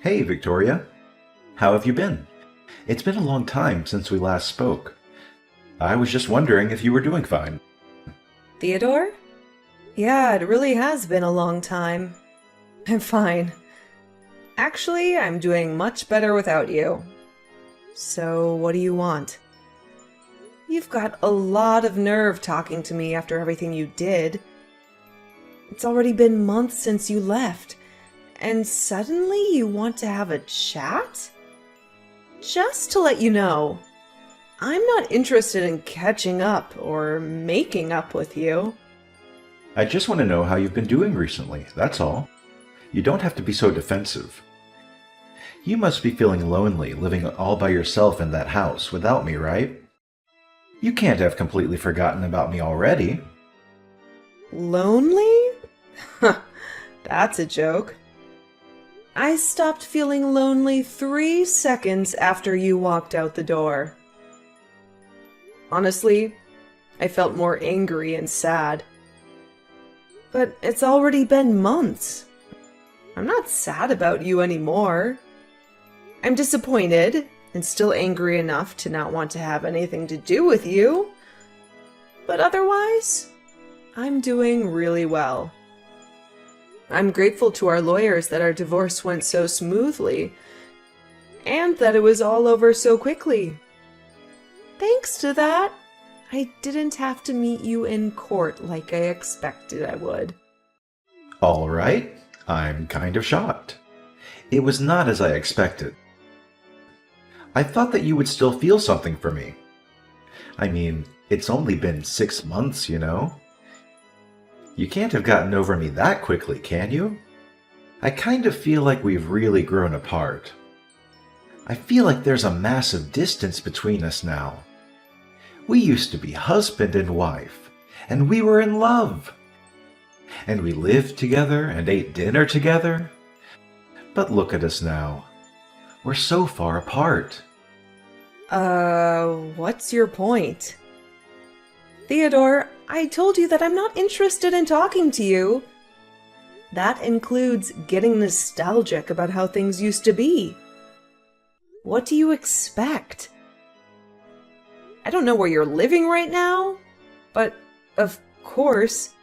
Hey, Victoria. How have you been? It's been a long time since we last spoke. I was just wondering if you were doing fine. Theodore? Yeah, it really has been a long time. I'm fine. Actually, I'm doing much better without you. So, what do you want? You've got a lot of nerve talking to me after everything you did. It's already been months since you left, and suddenly you want to have a chat? Just to let you know, I'm not interested in catching up or making up with you. I just want to know how you've been doing recently, that's all. You don't have to be so defensive. You must be feeling lonely living all by yourself in that house without me, right? You can't have completely forgotten about me already. Lonely? That's a joke. I stopped feeling lonely 3 seconds after you walked out the door. Honestly, I felt more angry and sad. But it's already been months. I'm not sad about you anymore. I'm disappointed and still angry enough to not want to have anything to do with you. But otherwise, I'm doing really well. I'm grateful to our lawyers that our divorce went so smoothly, and that it was all over so quickly. Thanks to that, I didn't have to meet you in court like I expected I would. All right, I'm kind of shocked. It was not as I expected. I thought that you would still feel something for me. I mean, it's only been 6 months, you know? You can't have gotten over me that quickly, can you? I kind of feel like we've really grown apart. I feel like there's a massive distance between us now. We used to be husband and wife, and we were in love. And we lived together and ate dinner together. But look at us now. We're so far apart. What's your point? Theodore, I told you that I'm not interested in talking to you. That includes getting nostalgic about how things used to be. What do you expect? I don't know where you're living right now, but of course,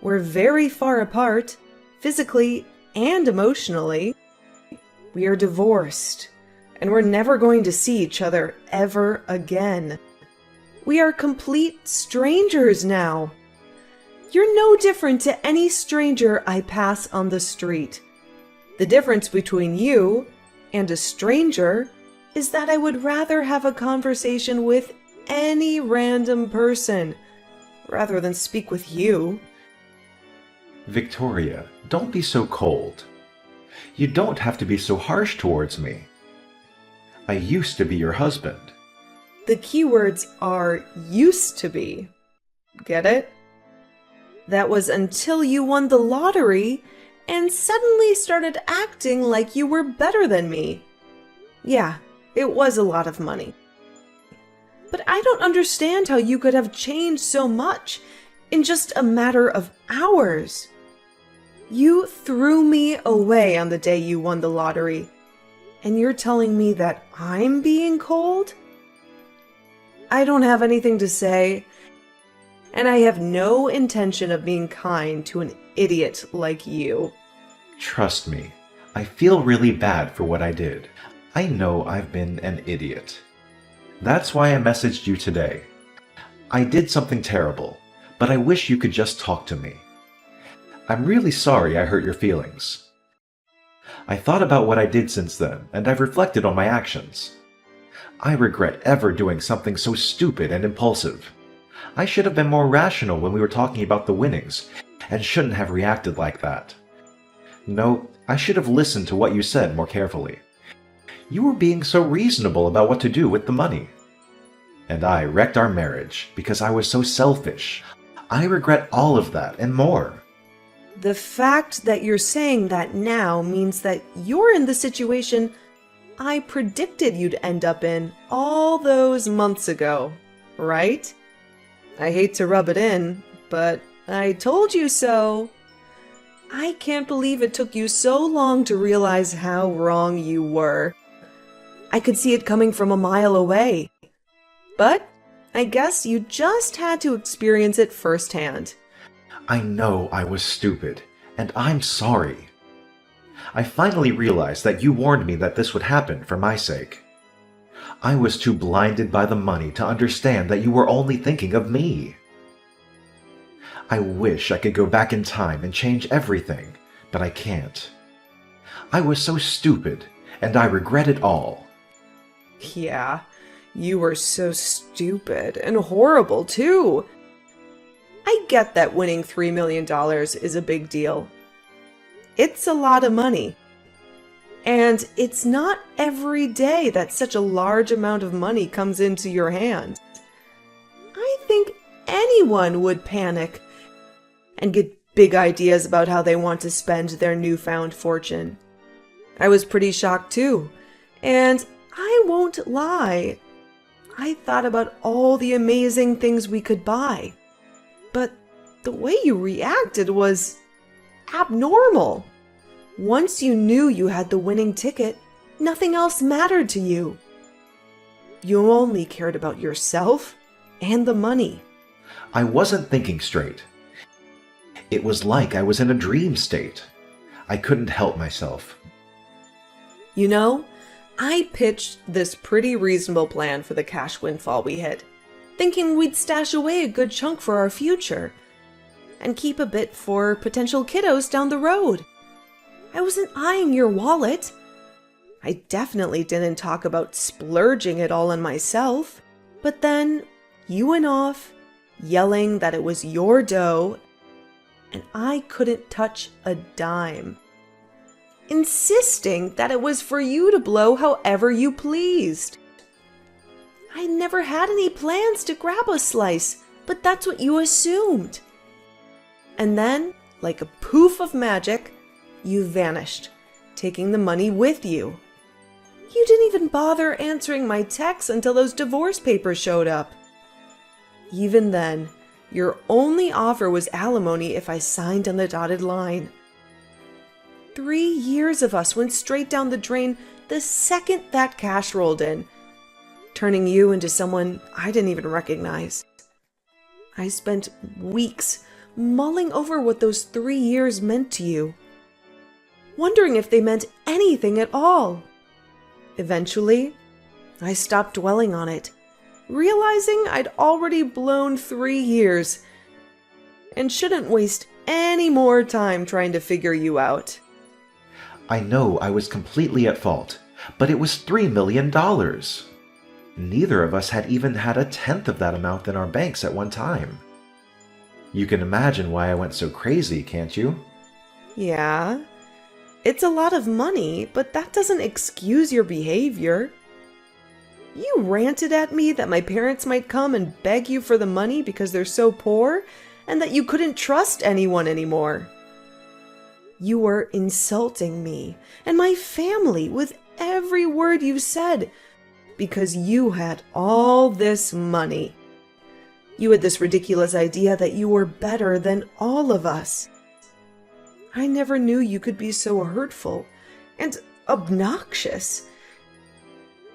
we're very far apart, physically and emotionally. We are divorced, and we're never going to see each other ever again. We are complete strangers now. You're no different to any stranger I pass on the street. The difference between you and a stranger is that I would rather have a conversation with any random person rather than speak with you. Victoria, don't be so cold. You don't have to be so harsh towards me. I used to be your husband. The keywords are used to be. Get it? That was until you won the lottery and suddenly started acting like you were better than me. Yeah, it was a lot of money. But I don't understand how you could have changed so much in just a matter of hours. You threw me away on the day you won the lottery, and you're telling me that I'm being cold? I don't have anything to say, and I have no intention of being kind to an idiot like you. Trust me, I feel really bad for what I did. I know I've been an idiot. That's why I messaged you today. I did something terrible, but I wish you could just talk to me. I'm really sorry I hurt your feelings. I thought about what I did since then, and I've reflected on my actions. I regret ever doing something so stupid and impulsive. I should have been more rational when we were talking about the winnings, and shouldn't have reacted like that. No, I should have listened to what you said more carefully. You were being so reasonable about what to do with the money. And I wrecked our marriage because I was so selfish. I regret all of that and more. The fact that you're saying that now means that you're in the situation I predicted you'd end up in all those months ago, right? I hate to rub it in, but I told you so. I can't believe it took you so long to realize how wrong you were. I could see it coming from a mile away. But I guess you just had to experience it firsthand. I know I was stupid, and I'm sorry. I finally realized that you warned me that this would happen for my sake. I was too blinded by the money to understand that you were only thinking of me. I wish I could go back in time and change everything, but I can't. I was so stupid, and I regret it all. Yeah, you were so stupid and horrible, too. I get that winning $3 million is a big deal. It's a lot of money. And it's not every day that such a large amount of money comes into your hand. I think anyone would panic and get big ideas about how they want to spend their newfound fortune. I was pretty shocked too, and I won't lie. I thought about all the amazing things we could buy, but the way you reacted was abnormal. Once you knew you had the winning ticket, nothing else mattered to you. You only cared about yourself and the money. I wasn't thinking straight. It was like I was in a dream state. I couldn't help myself. You know, I pitched this pretty reasonable plan for the cash windfall we hit, thinking we'd stash away a good chunk for our future and keep a bit for potential kiddos down the road. I wasn't eyeing your wallet. I definitely didn't talk about splurging it all on myself. But then you went off, yelling that it was your dough, and I couldn't touch a dime, insisting that it was for you to blow however you pleased. I never had any plans to grab a slice, but that's what you assumed. And then, like a poof of magic, you vanished, taking the money with you. You didn't even bother answering my texts until those divorce papers showed up. Even then, your only offer was alimony if I signed on the dotted line. 3 years of us went straight down the drain the second that cash rolled in, turning you into someone I didn't even recognize. I spent weeks mulling over what those 3 years meant to you, wondering if they meant anything at all. Eventually, I stopped dwelling on it, realizing I'd already blown 3 years and shouldn't waste any more time trying to figure you out. I know I was completely at fault, but it was $3 million. Neither of us had even had a tenth of that amount in our banks at one time. You can imagine why I went so crazy, can't you? Yeah, it's a lot of money, but that doesn't excuse your behavior. You ranted at me that my parents might come and beg you for the money because they're so poor, and that you couldn't trust anyone anymore. You were insulting me and my family with every word you said because you had all this money. You had this ridiculous idea that you were better than all of us. I never knew you could be so hurtful and obnoxious.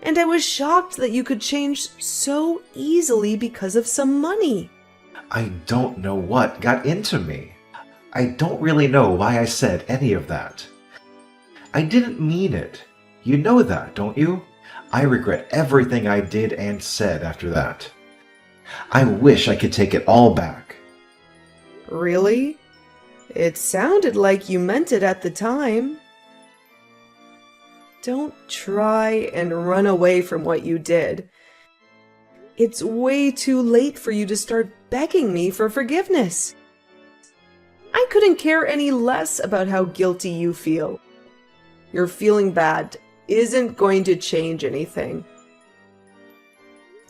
And I was shocked that you could change so easily because of some money. I don't know what got into me. I don't really know why I said any of that. I didn't mean it. You know that, don't you? I regret everything I did and said after that. I wish I could take it all back. Really? It sounded like you meant it at the time. Don't try and run away from what you did. It's way too late for you to start begging me for forgiveness. I couldn't care any less about how guilty you feel. Your feeling bad isn't going to change anything.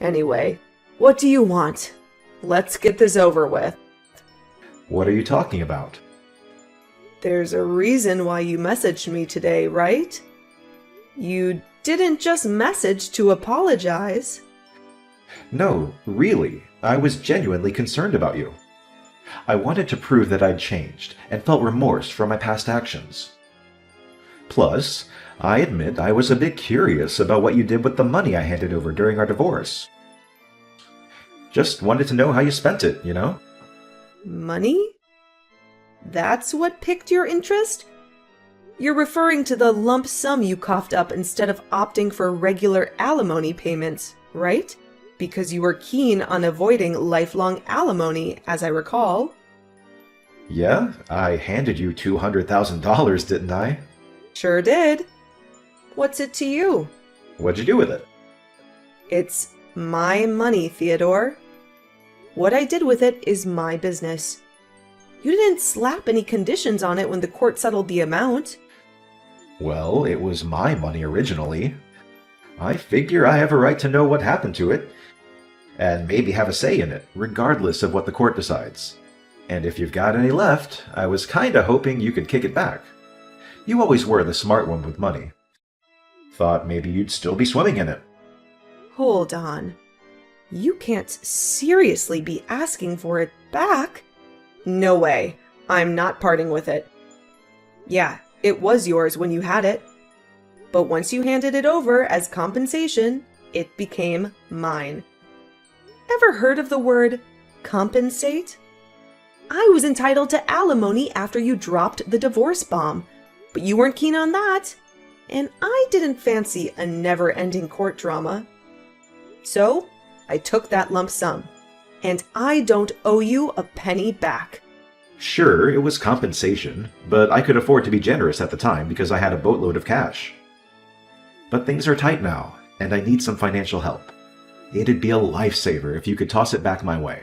Anyway, what do you want? Let's get this over with. What are you talking about? There's a reason why you messaged me today, right? You didn't just message to apologize. No, really, I was genuinely concerned about you. I wanted to prove that I'd changed and felt remorse for my past actions. Plus, I admit I was a bit curious about what you did with the money I handed over during our divorce. Just wanted to know how you spent it, you know? Money? That's what piqued your interest? You're referring to the lump sum you coughed up instead of opting for regular alimony payments, right? Because you were keen on avoiding lifelong alimony, as I recall. Yeah, I handed you $200,000, didn't I? Sure did. What's it to you? What'd you do with it? It's my money, Theodore. What I did with it is my business. You didn't slap any conditions on it when the court settled the amount. Well, it was my money originally. I figure I have a right to know what happened to it, and maybe have a say in it, regardless of what the court decides. And if you've got any left, I was kinda hoping you could kick it back. You always were the smart one with money. Thought maybe you'd still be swimming in it. Hold on. You can't seriously be asking for it back? No way. I'm not parting with it. Yeah, it was yours when you had it. But once you handed it over as compensation, it became mine. Ever heard of the word compensate? I was entitled to alimony after you dropped the divorce bomb, but you weren't keen on that, and I didn't fancy a never-ending court drama. So, I took that lump sum, and I don't owe you a penny back. Sure, it was compensation, but I could afford to be generous at the time because I had a boatload of cash. But things are tight now, and I need some financial help. It'd be a lifesaver if you could toss it back my way.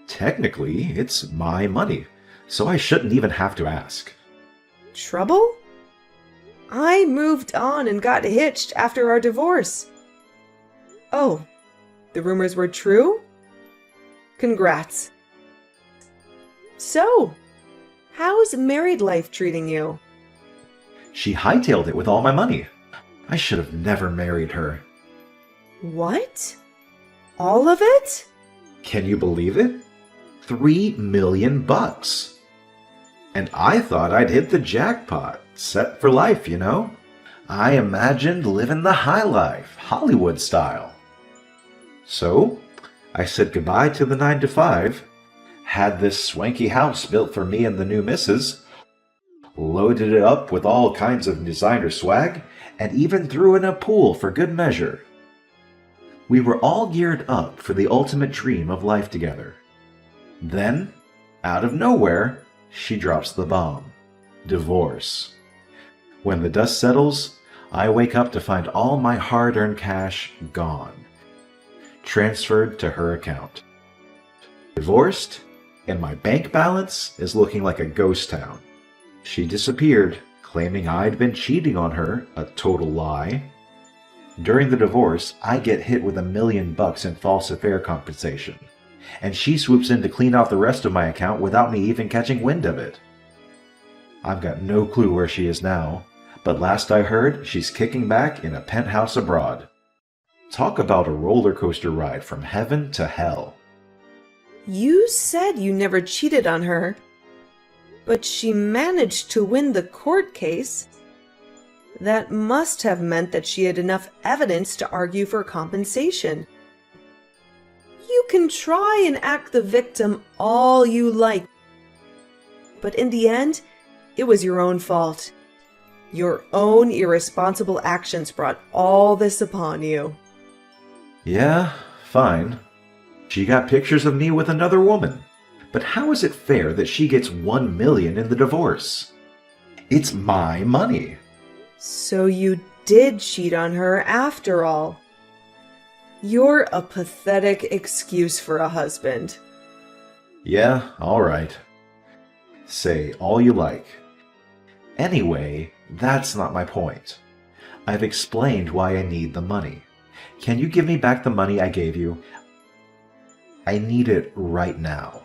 Technically, it's my money, so I shouldn't even have to ask. Trouble? I moved on and got hitched after our divorce. Oh, the rumors were true? Congrats. So, how's married life treating you? She hightailed it with all my money. I should have never married her. What? All of it? Can you believe it? $3 million. And I thought I'd hit the jackpot, set for life, you know? I imagined living the high life, Hollywood style. So, I said goodbye to the 9-to-5, had this swanky house built for me and the new missus, loaded it up with all kinds of designer swag, and even threw in a pool for good measure. We were all geared up for the ultimate dream of life together. Then, out of nowhere, she drops the bomb. Divorce. When the dust settles, I wake up to find all my hard-earned cash gone. Transferred to her account. Divorced, and my bank balance is looking like a ghost town. She disappeared, claiming I'd been cheating on her, a total lie. During the divorce, I get hit with $1 million in false affair compensation, and she swoops in to clean out the rest of my account without me even catching wind of it. I've got no clue where she is now, but last I heard, she's kicking back in a penthouse abroad. Talk about a roller coaster ride from heaven to hell. You said you never cheated on her, but she managed to win the court case. That must have meant that she had enough evidence to argue for compensation. You can try and act the victim all you like, but in the end, it was your own fault. Your own irresponsible actions brought all this upon you. Yeah, fine. She got pictures of me with another woman. But how is it fair that she gets $1 million in the divorce? It's my money. So you did cheat on her after all. You're a pathetic excuse for a husband. Yeah, all right. Say all you like. Anyway, that's not my point. I've explained why I need the money. Can you give me back the money I gave you? I need it right now.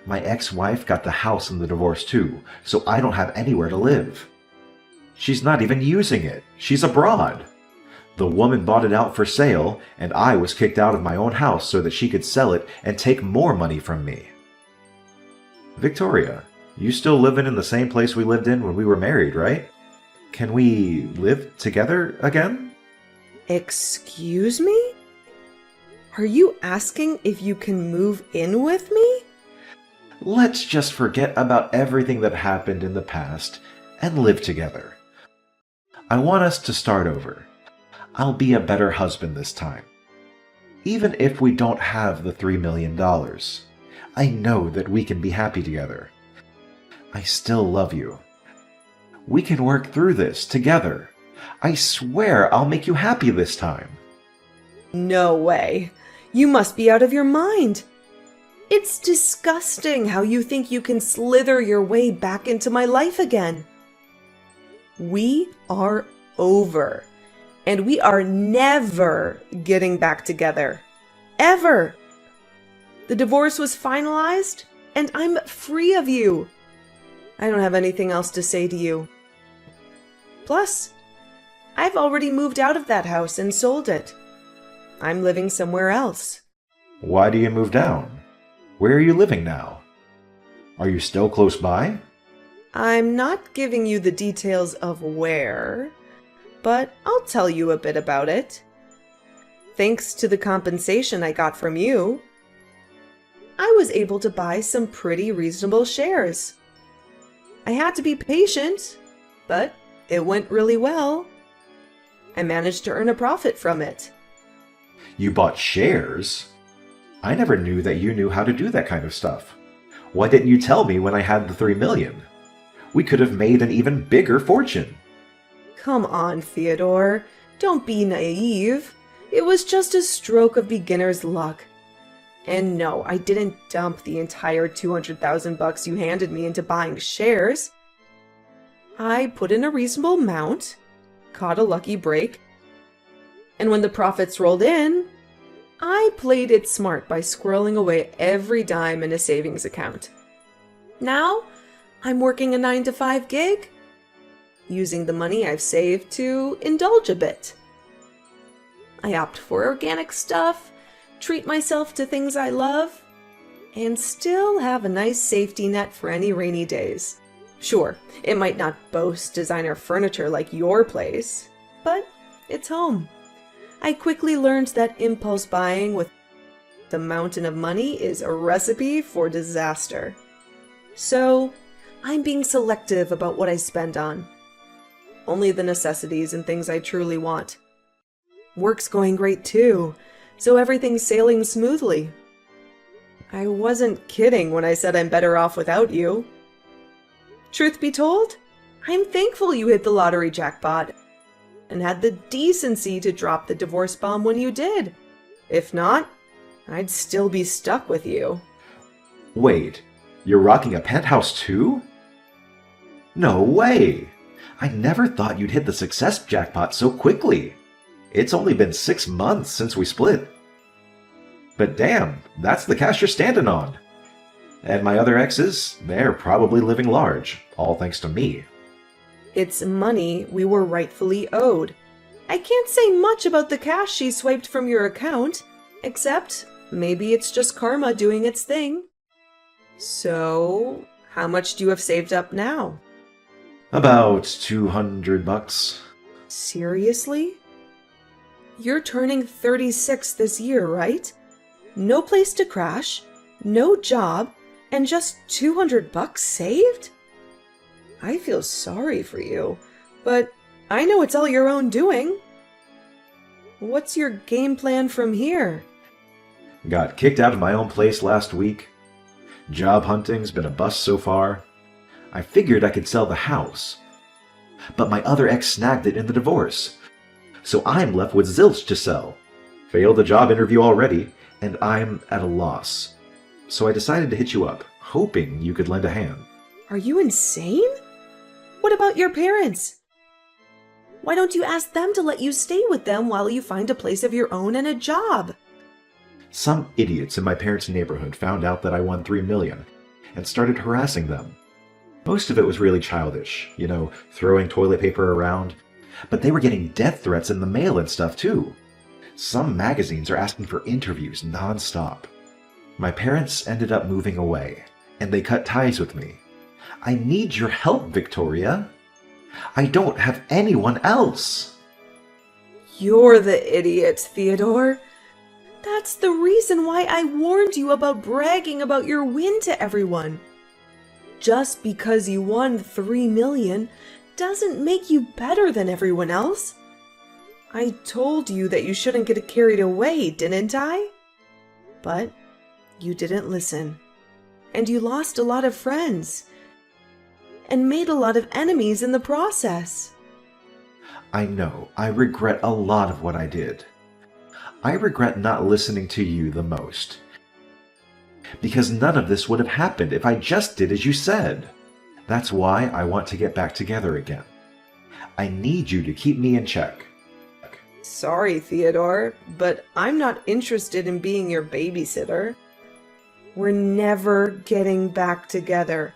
My ex-wife got the house in the divorce too, so I don't have anywhere to live. She's not even using it. She's abroad. The woman bought it out for sale, and I was kicked out of my own house so that she could sell it and take more money from me. Victoria, you still living in the same place we lived in when we were married, right? Can we live together again? Excuse me? Are you asking if you can move in with me? Let's just forget about everything that happened in the past and live together. I want us to start over. I'll be a better husband this time. Even if we don't have the $3 million, I know that we can be happy together. I still love you. We can work through this together. I swear I'll make you happy this time. No way. You must be out of your mind. It's disgusting how you think you can slither your way back into my life again. We are over, and we are never getting back together. Ever. The divorce was finalized, and I'm free of you. I don't have anything else to say to you. Plus, I've already moved out of that house and sold it. I'm living somewhere else. Why do you move down? Where are you living now? Are you still close by? I'm not giving you the details of where, but I'll tell you a bit about it. Thanks to the compensation I got from you, I was able to buy some pretty reasonable shares. I had to be patient, but it went really well. I managed to earn a profit from it. You bought shares? I never knew that you knew how to do that kind of stuff. Why didn't you tell me when I had the $3 million? We could have made an even bigger fortune. Come on, Theodore. Don't be naive. It was just a stroke of beginner's luck. And no, I didn't dump the entire $200,000 you handed me into buying shares. I put in a reasonable amount, caught a lucky break, and when the profits rolled in, I played it smart by squirreling away every dime in a savings account. Now, I'm working a 9-to-5 gig, using the money I've saved to indulge a bit. I opt for organic stuff, treat myself to things I love, and still have a nice safety net for any rainy days. Sure, it might not boast designer furniture like your place, but it's home. I quickly learned that impulse buying with the mountain of money is a recipe for disaster. So, I'm being selective about what I spend on. Only the necessities and things I truly want. Work's going great too, so everything's sailing smoothly. I wasn't kidding when I said I'm better off without you. Truth be told, I'm thankful you hit the lottery jackpot and had the decency to drop the divorce bomb when you did. If not, I'd still be stuck with you. Wait, you're rocking a penthouse too? No way! I never thought you'd hit the success jackpot so quickly. It's only been 6 months since we split. But damn, that's the cash you're standing on. And my other exes, they're probably living large, all thanks to me. It's money we were rightfully owed. I can't say much about the cash she swiped from your account, except maybe it's just karma doing its thing. So, how much do you have saved up now? About $200. Seriously? You're turning 36 this year, right? No place to crash, no job, and just $200 saved? I feel sorry for you, but I know it's all your own doing. What's your game plan from here? Got kicked out of my own place last week. Job hunting's been a bust so far. I figured I could sell the house. But my other ex snagged it in the divorce. So I'm left with zilch to sell. Failed the job interview already, and I'm at a loss. So I decided to hit you up, hoping you could lend a hand. Are you insane? What about your parents? Why don't you ask them to let you stay with them while you find a place of your own and a job? Some idiots in my parents' neighborhood found out that I won $3 million and started harassing them. Most of it was really childish, throwing toilet paper around. But they were getting death threats in the mail and stuff too. Some magazines are asking for interviews nonstop. My parents ended up moving away, and they cut ties with me. I need your help, Victoria. I don't have anyone else. You're the idiot, Theodore. That's the reason why I warned you about bragging about your win to everyone. Just because you won 3 million doesn't make you better than everyone else. I told you that you shouldn't get carried away, didn't I? But you didn't listen. And you lost a lot of friends. And made a lot of enemies in the process. I know, I regret a lot of what I did. I regret not listening to you the most. Because none of this would have happened if I just did as you said. That's why I want to get back together again. I need you to keep me in check. Sorry, Theodore, but I'm not interested in being your babysitter. We're never getting back together.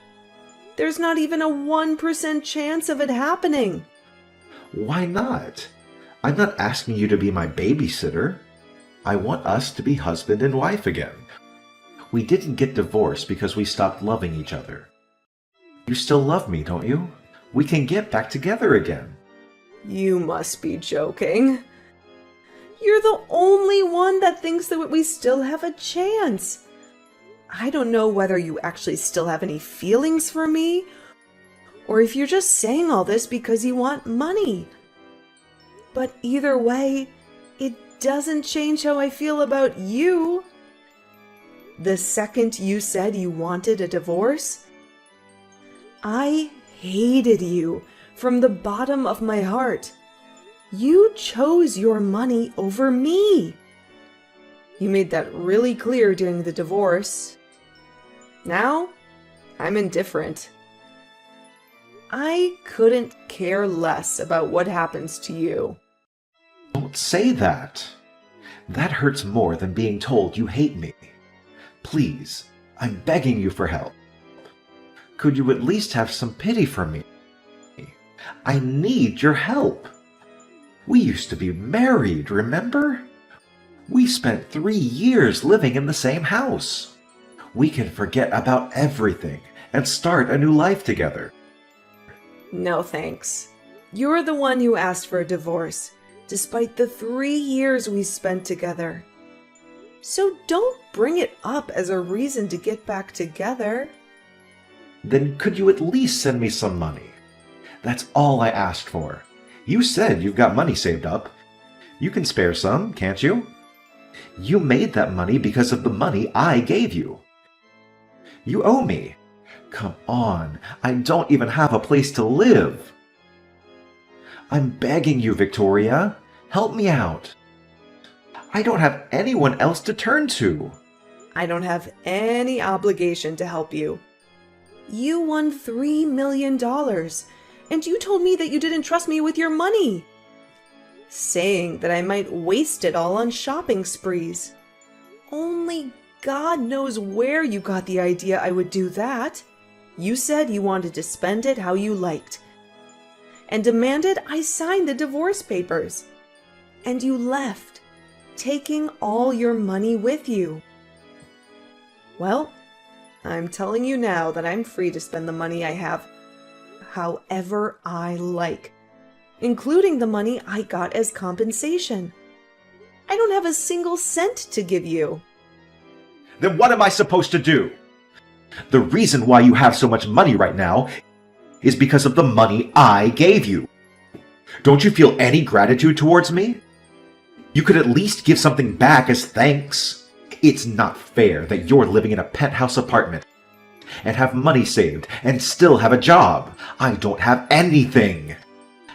There's not even a 1% chance of it happening. Why not? I'm not asking you to be my babysitter. I want us to be husband and wife again. We didn't get divorced because we stopped loving each other. You still love me, don't you? We can get back together again. You must be joking. You're the only one that thinks that we still have a chance. I don't know whether you actually still have any feelings for me, or if you're just saying all this because you want money. But either way, it doesn't change how I feel about you. The second you said you wanted a divorce, I hated you from the bottom of my heart. You chose your money over me. You made that really clear during the divorce. Now, I'm indifferent. I couldn't care less about what happens to you. Don't say that. That hurts more than being told you hate me. Please, I'm begging you for help. Could you at least have some pity for me? I need your help. We used to be married, remember? We spent 3 years living in the same house. We can forget about everything and start a new life together. No thanks. You're the one who asked for a divorce, despite the 3 years we spent together. So don't bring it up as a reason to get back together. Then could you at least send me some money? That's all I asked for. You said you've got money saved up. You can spare some, can't you? You made that money because of the money I gave you. You owe me. Come on, I don't even have a place to live. I'm begging you, Victoria. Help me out. I don't have anyone else to turn to. I don't have any obligation to help you. You won $3 million, and you told me that you didn't trust me with your money, saying that I might waste it all on shopping sprees. Only God knows where you got the idea I would do that. You said you wanted to spend it how you liked, and demanded I sign the divorce papers. And you left, taking all your money with you. Well, I'm telling you now that I'm free to spend the money I have however I like, including the money I got as compensation. I don't have a single cent to give you. Then what am I supposed to do? The reason why you have so much money right now is because of the money I gave you. Don't you feel any gratitude towards me? You could at least give something back as thanks. It's not fair that you're living in a penthouse apartment and have money saved and still have a job. I don't have anything.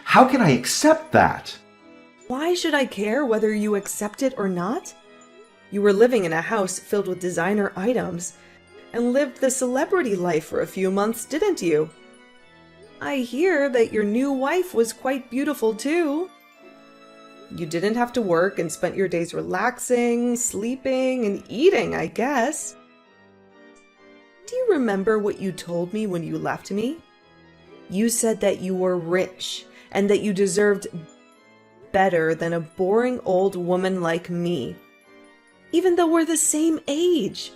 How can I accept that? Why should I care whether you accept it or not? You were living in a house filled with designer items and lived the celebrity life for a few months, didn't you? I hear that your new wife was quite beautiful too. You didn't have to work and spent your days relaxing, sleeping, and eating, I guess. Do you remember what you told me when you left me? You said that you were rich and that you deserved better than a boring old woman like me, even though we're the same age.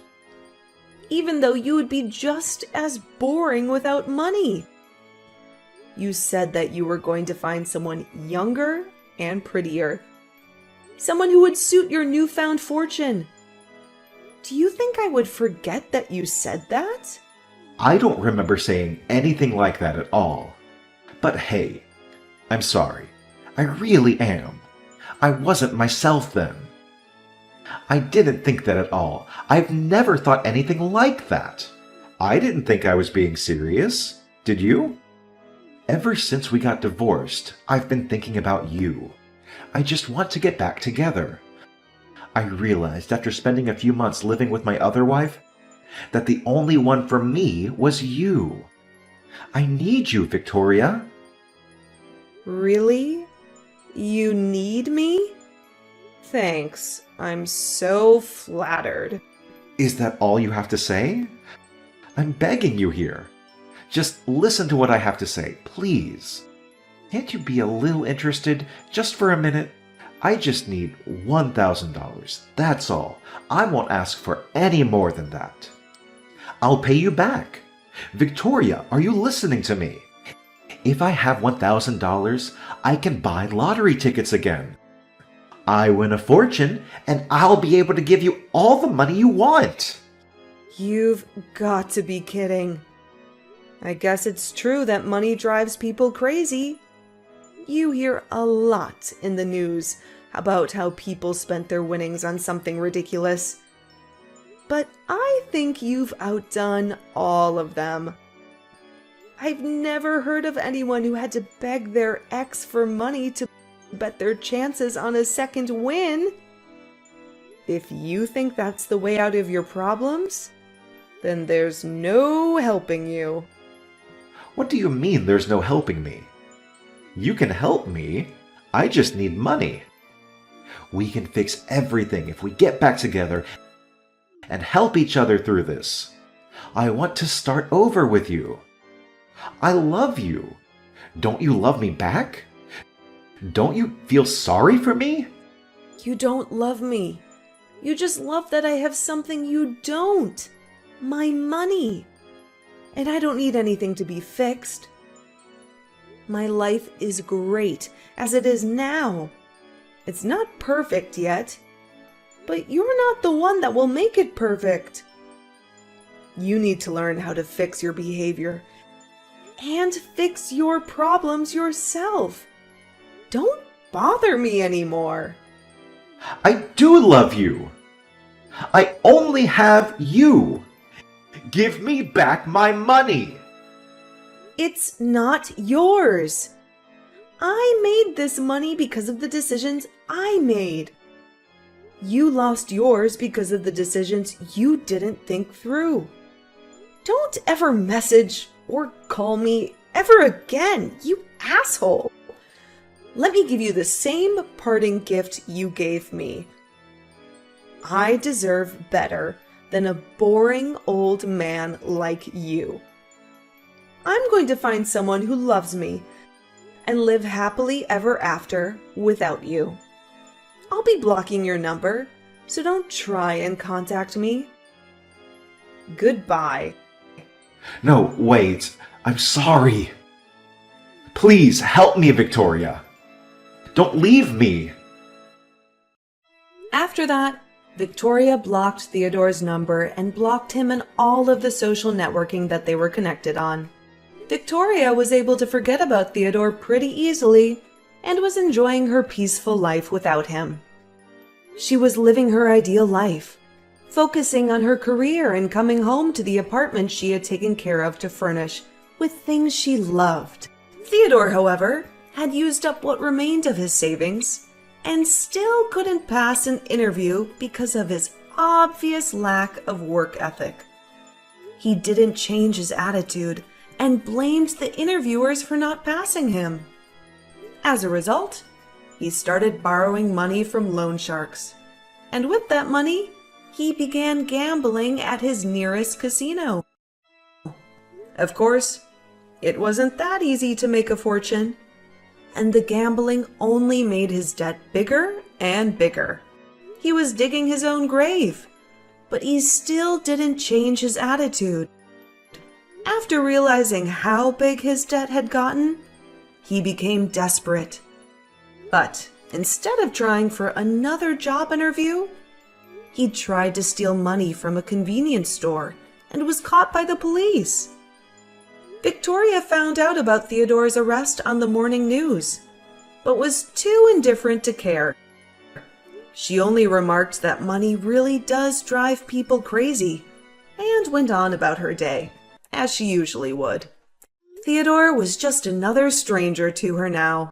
even though you would be just as boring without money. You said that you were going to find someone younger and prettier, someone who would suit your newfound fortune. Do you think I would forget that you said that? I don't remember saying anything like that at all. But hey, I'm sorry. I really am. I wasn't myself then. I didn't think that at all. I've never thought anything like that. I didn't think I was being serious. Did you? Ever since we got divorced, I've been thinking about you. I just want to get back together. I realized after spending a few months living with my other wife that the only one for me was you. I need you, Victoria. Really? You need me? Thanks. I'm so flattered. Is that all you have to say? I'm begging you here. Just listen to what I have to say, please. Can't you be a little interested just for a minute? I just need $1,000. That's all. I won't ask for any more than that. I'll pay you back. Victoria, are you listening to me? If I have $1,000, I can buy lottery tickets again. I win a fortune, and I'll be able to give you all the money you want. You've got to be kidding. I guess it's true that money drives people crazy. You hear a lot in the news about how people spent their winnings on something ridiculous. But I think you've outdone all of them. I've never heard of anyone who had to beg their ex for money to bet their chances on a second win. If you think that's the way out of your problems, then there's no helping you. What do you mean there's no helping me? You can help me. I just need money. We can fix everything if we get back together and help each other through this. I want to start over with you. I love you. Don't you love me back? Don't you feel sorry for me? You don't love me. You just love that I have something you don't. My money. And I don't need anything to be fixed. My life is great as it is now. It's not perfect yet, but you're not the one that will make it perfect. You need to learn how to fix your behavior and fix your problems yourself. Don't bother me anymore. I do love you. I only have you. Give me back my money. It's not yours. I made this money because of the decisions I made. You lost yours because of the decisions you didn't think through. Don't ever message or call me ever again, you asshole. Let me give you the same parting gift you gave me. I deserve better than a boring old man like you. I'm going to find someone who loves me and live happily ever after without you. I'll be blocking your number, so don't try and contact me. Goodbye. No, wait. I'm sorry. Please help me, Victoria. Don't leave me. After that, Victoria blocked Theodore's number and blocked him in all of the social networking that they were connected on. Victoria was able to forget about Theodore pretty easily and was enjoying her peaceful life without him. She was living her ideal life, focusing on her career and coming home to the apartment she had taken care of to furnish with things she loved. Theodore, however, had used up what remained of his savings and still couldn't pass an interview because of his obvious lack of work ethic. He didn't change his attitude and blamed the interviewers for not passing him. As a result, he started borrowing money from loan sharks, and with that money, he began gambling at his nearest casino. Of course, it wasn't that easy to make a fortune, and the gambling only made his debt bigger and bigger. He was digging his own grave, but he still didn't change his attitude. After realizing how big his debt had gotten, he became desperate. But instead of trying for another job interview, he tried to steal money from a convenience store and was caught by the police. Victoria found out about Theodore's arrest on the morning news, but was too indifferent to care. She only remarked that money really does drive people crazy, and went on about her day, as she usually would. Theodore was just another stranger to her now.